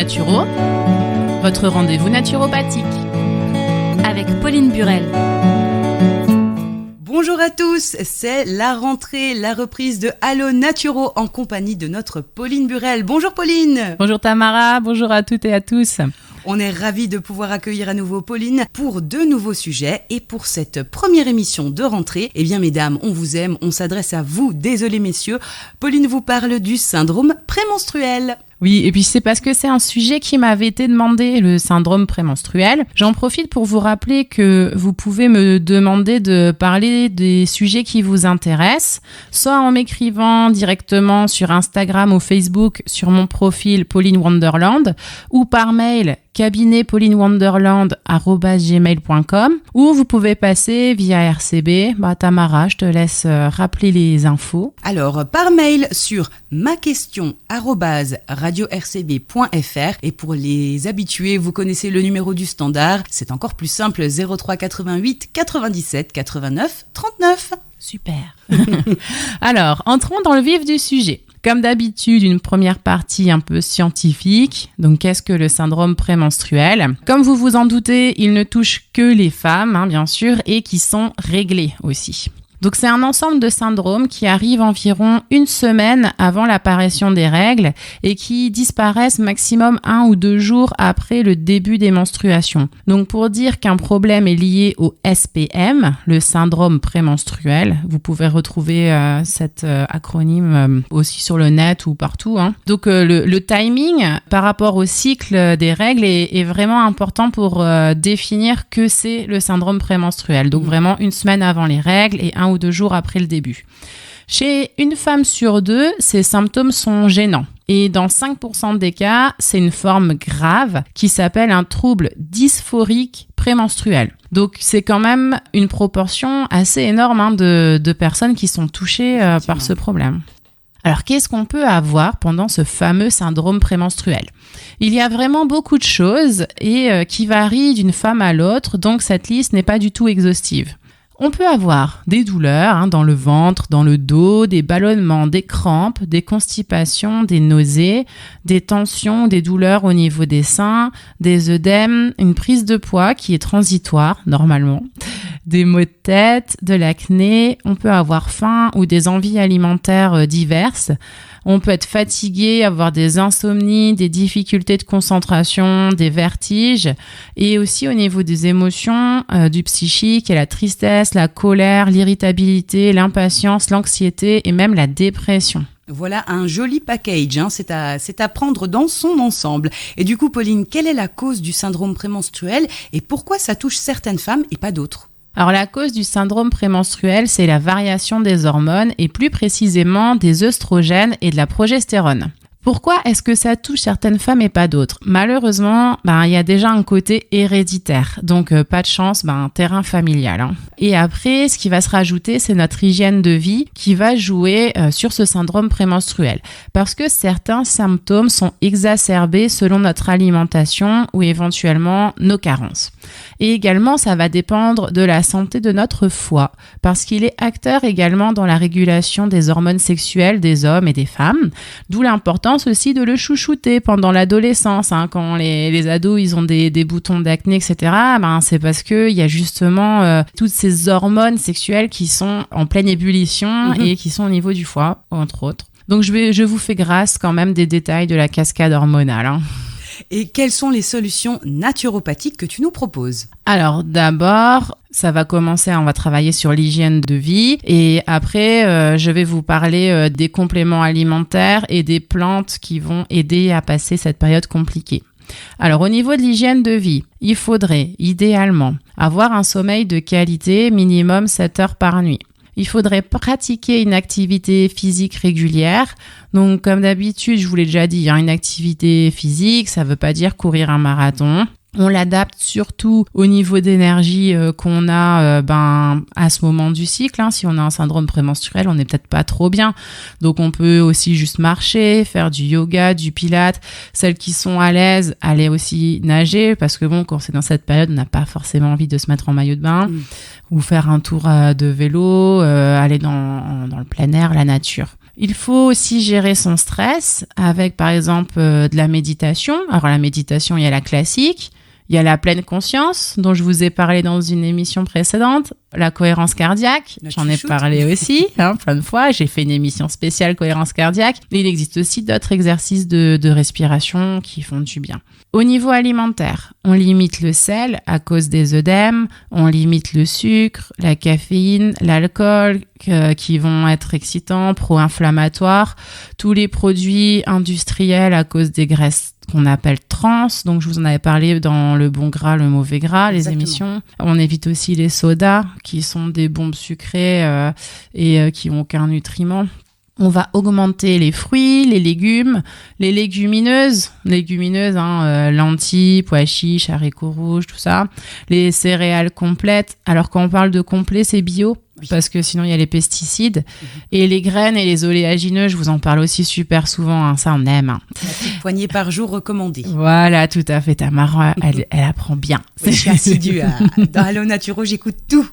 Naturo, votre rendez-vous naturopathique. Avec Pauline Burel. Bonjour à tous, c'est la rentrée, la reprise de Allo Naturo en compagnie de notre Pauline Burel. Bonjour Pauline. Bonjour Tamara, bonjour à toutes et à tous. On est ravis de pouvoir accueillir à nouveau Pauline pour de nouveaux sujets et pour cette première émission de rentrée. Eh bien mesdames, on vous aime, on s'adresse à vous, désolé messieurs. Pauline vous parle du syndrome prémenstruel. Oui, et puis c'est parce que c'est un sujet qui m'avait été demandé, le syndrome prémenstruel. J'en profite pour vous rappeler que vous pouvez me demander de parler des sujets qui vous intéressent, soit en m'écrivant directement sur Instagram ou Facebook sur mon profil Pauline Wonderland, ou par mail cabinetpaulinewonderland@gmail.com, ou vous pouvez passer via RCB. Tamara, je te laisse rappeler les infos. Alors, par mail sur maquestion@radio-rcb.fr, et pour les habitués, vous connaissez le numéro du standard, c'est encore plus simple, 03 88 97 89 39. Super. Alors, entrons dans le vif du sujet. Comme d'habitude, une première partie un peu scientifique. Donc, qu'est-ce que le syndrome prémenstruel ? Comme vous vous en doutez, il ne touche que les femmes, bien sûr, et qui sont réglées aussi. Donc, c'est un ensemble de syndromes qui arrivent environ une semaine avant l'apparition des règles et qui disparaissent maximum 1 ou 2 jours après le début des menstruations. Donc, pour dire qu'un problème est lié au SPM, le syndrome prémenstruel, vous pouvez retrouver cet acronyme aussi sur le net ou partout. Donc, le timing par rapport au cycle des règles est vraiment important pour définir que c'est le syndrome prémenstruel. Donc, vraiment une semaine avant les règles et 1 ou 2 jours après le début. Chez une femme sur 2, ces symptômes sont gênants. Et dans 5% des cas, c'est une forme grave qui s'appelle un trouble dysphorique prémenstruel. Donc, c'est quand même une proportion assez énorme de personnes qui sont touchées par ce problème. Alors, qu'est-ce qu'on peut avoir pendant ce fameux syndrome prémenstruel ? Il y a vraiment beaucoup de choses et qui varient d'une femme à l'autre, donc cette liste n'est pas du tout exhaustive. On peut avoir des douleurs dans le ventre, dans le dos, des ballonnements, des crampes, des constipations, des nausées, des tensions, des douleurs au niveau des seins, des œdèmes, une prise de poids qui est transitoire normalement, des maux de tête, de l'acné, on peut avoir faim ou des envies alimentaires diverses. On peut être fatigué, avoir des insomnies, des difficultés de concentration, des vertiges. Et aussi au niveau des émotions, du psychique, il y a la tristesse, la colère, l'irritabilité, l'impatience, l'anxiété et même la dépression. Voilà un joli package, c'est à prendre dans son ensemble. Et du coup, Pauline, quelle est la cause du syndrome prémenstruel et pourquoi ça touche certaines femmes et pas d'autres ? Alors la cause du syndrome prémenstruel, c'est la variation des hormones et plus précisément des œstrogènes et de la progestérone. Pourquoi est-ce que ça touche certaines femmes et pas d'autres ? Malheureusement, il y a déjà un côté héréditaire, donc pas de chance, terrain familial. Et après, ce qui va se rajouter, c'est notre hygiène de vie qui va jouer sur ce syndrome prémenstruel. Parce que certains symptômes sont exacerbés selon notre alimentation ou éventuellement nos carences. Et également, ça va dépendre de la santé de notre foie, parce qu'il est acteur également dans la régulation des hormones sexuelles des hommes et des femmes, d'où l'importance aussi de le chouchouter pendant l'adolescence. Quand les ados ils ont des boutons d'acné, etc., c'est parce qu'il y a justement toutes ces hormones sexuelles qui sont en pleine ébullition et qui sont au niveau du foie, entre autres. Donc je vous fais grâce quand même des détails de la cascade hormonale. Et quelles sont les solutions naturopathiques que tu nous proposes ? Alors d'abord, ça va commencer, on va travailler sur l'hygiène de vie et après, je vais vous parler des compléments alimentaires et des plantes qui vont aider à passer cette période compliquée. Alors au niveau de l'hygiène de vie, il faudrait idéalement avoir un sommeil de qualité, minimum 7 heures par nuit. Il faudrait pratiquer une activité physique régulière. Donc, comme d'habitude, je vous l'ai déjà dit, une activité physique, ça ne veut pas dire courir un marathon. On l'adapte surtout au niveau d'énergie qu'on a à ce moment du cycle. Si on a un syndrome prémenstruel, on n'est peut-être pas trop bien. Donc on peut aussi juste marcher, faire du yoga, du pilates. Celles qui sont à l'aise, aller aussi nager parce que quand c'est dans cette période, on n'a pas forcément envie de se mettre en maillot de bain ou faire un tour de vélo, aller dans le plein air, la nature. Il faut aussi gérer son stress avec, par exemple, de la méditation. Alors, la méditation, il y a la classique. Il y a la pleine conscience, dont je vous ai parlé dans une émission précédente. La cohérence cardiaque, j'en ai parlé aussi plein de fois. J'ai fait une émission spéciale cohérence cardiaque. Mais il existe aussi d'autres exercices de respiration qui font du bien. Au niveau alimentaire, on limite le sel à cause des œdèmes, on limite le sucre, la caféine, l'alcool qui vont être excitants, pro-inflammatoires, tous les produits industriels à cause des graisses qu'on appelle trans, donc je vous en avais parlé dans le bon gras, le mauvais gras, les émissions. On évite aussi les sodas qui sont des bombes sucrées et qui n'ont aucun nutriment. On va augmenter les fruits, les légumes, les légumineuses, lentilles, pois chiches, haricots rouges, tout ça. Les céréales complètes. Alors quand on parle de complet, c'est bio. Parce que sinon, il y a les pesticides. Et les graines et les oléagineux, je vous en parle aussi super souvent. Ça, on aime. La petite poignée par jour recommandée. Voilà, tout à fait. Tamara, elle apprend bien. Oui, je suis assidue dans Allo Naturo, j'écoute tout.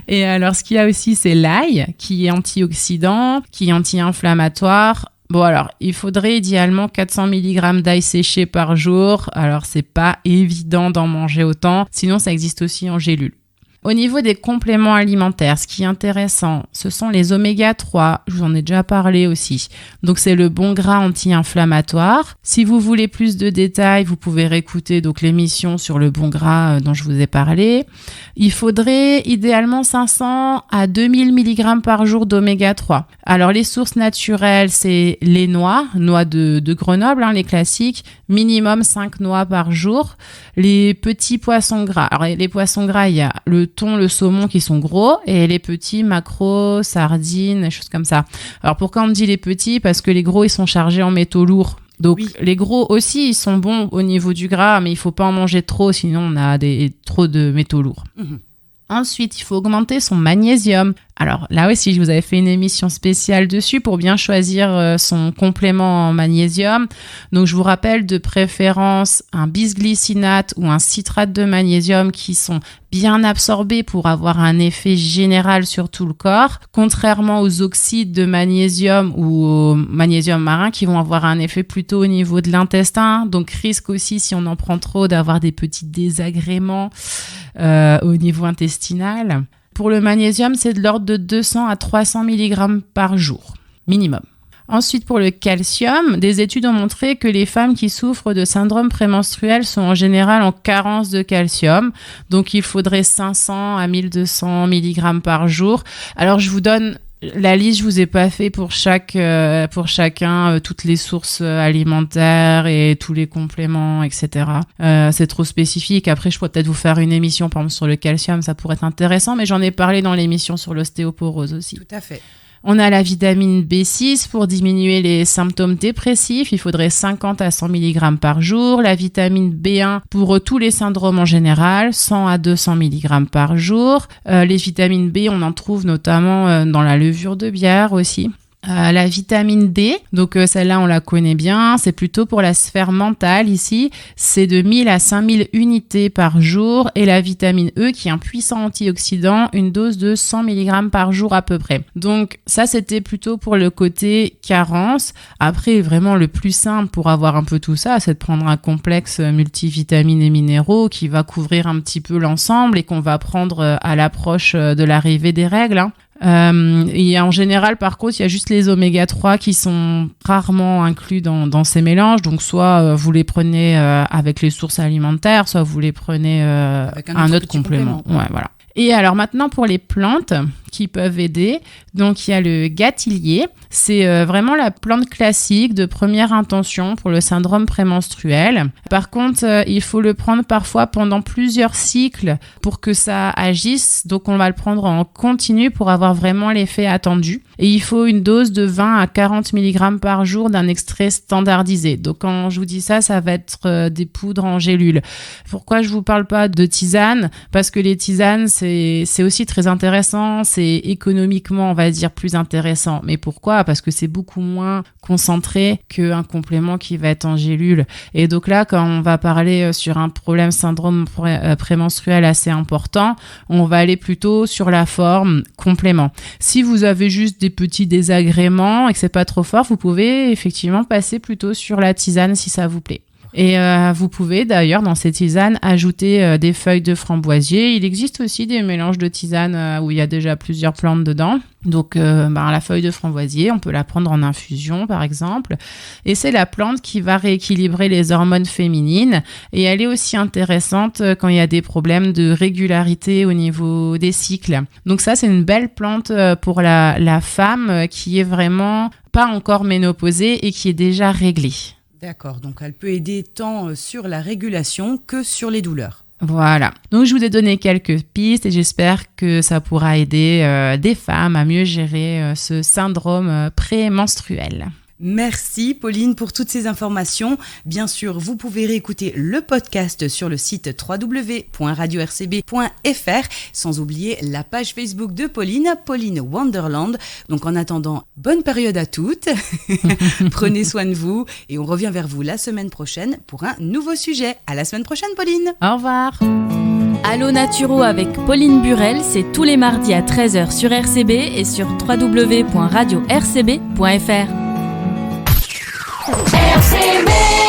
Et alors, ce qu'il y a aussi, c'est l'ail, qui est antioxydant, qui est anti-inflammatoire. Bon, alors, il faudrait idéalement 400 mg d'ail séché par jour. Alors, c'est pas évident d'en manger autant. Sinon, ça existe aussi en gélule. Au niveau des compléments alimentaires, ce qui est intéressant, ce sont les oméga 3. Je vous en ai déjà parlé aussi. Donc, c'est le bon gras anti-inflammatoire. Si vous voulez plus de détails, vous pouvez réécouter donc l'émission sur le bon gras dont je vous ai parlé. Il faudrait idéalement 500 à 2000 mg par jour d'oméga 3. Alors, les sources naturelles, c'est les noix de Grenoble, les classiques, minimum 5 noix par jour. Les petits poissons gras. Alors, les poissons gras, il y a le thon, le saumon qui sont gros et les petits maquereaux, sardines, des choses comme ça. Alors pourquoi on dit les petits ? Parce que les gros, ils sont chargés en métaux lourds. Donc les gros aussi, ils sont bons au niveau du gras, mais il faut pas en manger trop, sinon on a trop de métaux lourds. Ensuite, il faut augmenter son magnésium. Alors là aussi, je vous avais fait une émission spéciale dessus pour bien choisir son complément en magnésium. Donc, je vous rappelle de préférence un bisglycinate ou un citrate de magnésium qui sont bien absorbés pour avoir un effet général sur tout le corps, contrairement aux oxydes de magnésium ou au magnésium marin qui vont avoir un effet plutôt au niveau de l'intestin. Donc, risque aussi, si on en prend trop, d'avoir des petits désagréments au niveau intestinal. Pour le magnésium, c'est de l'ordre de 200 à 300 mg par jour, minimum. Ensuite, pour le calcium, des études ont montré que les femmes qui souffrent de syndrome prémenstruel sont en général en carence de calcium. Donc, il faudrait 500 à 1200 mg par jour. Alors, je vous donne la liste, je vous ai pas fait pour chacun toutes les sources alimentaires et tous les compléments, etc. C'est trop spécifique. Après, je pourrais peut-être vous faire une émission, par exemple, sur le calcium, ça pourrait être intéressant, mais j'en ai parlé dans l'émission sur l'ostéoporose aussi. Tout à fait. On a la vitamine B6 pour diminuer les symptômes dépressifs. Il faudrait 50 à 100 mg par jour. La vitamine B1 pour tous les syndromes en général, 100 à 200 mg par jour. Les vitamines B, on en trouve notamment dans la levure de bière aussi. La vitamine D, donc celle-là on la connaît bien, c'est plutôt pour la sphère mentale ici, c'est de 1000 à 5000 unités par jour, et la vitamine E qui est un puissant antioxydant, une dose de 100 mg par jour à peu près. Donc ça c'était plutôt pour le côté carence. Après vraiment le plus simple pour avoir un peu tout ça, c'est de prendre un complexe multivitamines et minéraux qui va couvrir un petit peu l'ensemble et qu'on va prendre à l'approche de l'arrivée des règles. Et en général, par contre, il y a juste les oméga 3 qui sont rarement inclus dans ces mélanges. Donc, soit vous les prenez avec les sources alimentaires, soit vous les prenez avec un autre complément. Ouais, voilà. Et alors maintenant, pour les plantes qui peuvent aider, donc il y a le gâtillier. C'est vraiment la plante classique de première intention pour le syndrome prémenstruel. Par contre, il faut le prendre parfois pendant plusieurs cycles pour que ça agisse. Donc, on va le prendre en continu pour avoir vraiment l'effet attendu. Et il faut une dose de 20 à 40 mg par jour d'un extrait standardisé. Donc, quand je vous dis ça, ça va être des poudres en gélule. Pourquoi je vous parle pas de tisane ? Parce que les tisanes, c'est aussi très intéressant. C'est c'est économiquement, on va dire, plus intéressant. Mais pourquoi ? Parce que c'est beaucoup moins concentré qu'un complément qui va être en gélule. Et donc là, quand on va parler sur un problème syndrome prémenstruel assez important, on va aller plutôt sur la forme complément. Si vous avez juste des petits désagréments et que c'est pas trop fort, vous pouvez effectivement passer plutôt sur la tisane si ça vous plaît. Et vous pouvez d'ailleurs dans ces tisanes ajouter des feuilles de framboisier. Il existe aussi des mélanges de tisanes où il y a déjà plusieurs plantes dedans. Donc la feuille de framboisier, on peut la prendre en infusion par exemple. Et c'est la plante qui va rééquilibrer les hormones féminines. Et elle est aussi intéressante quand il y a des problèmes de régularité au niveau des cycles. Donc ça, c'est une belle plante pour la femme qui est vraiment pas encore ménopausée et qui est déjà réglée. D'accord, donc elle peut aider tant sur la régulation que sur les douleurs. Voilà, donc je vous ai donné quelques pistes et j'espère que ça pourra aider des femmes à mieux gérer ce syndrome prémenstruel. Merci Pauline pour toutes ces informations. Bien sûr, vous pouvez réécouter le podcast sur le site www.radio-rcb.fr, sans oublier la page Facebook de Pauline, Pauline Wonderland. Donc en attendant, bonne période à toutes. Prenez soin de vous et on revient vers vous la semaine prochaine pour un nouveau sujet. À la semaine prochaine Pauline. Au revoir. Allo Naturo avec Pauline Burel, c'est tous les mardis à 13h sur RCB et sur www.radio-rcb.fr. RCB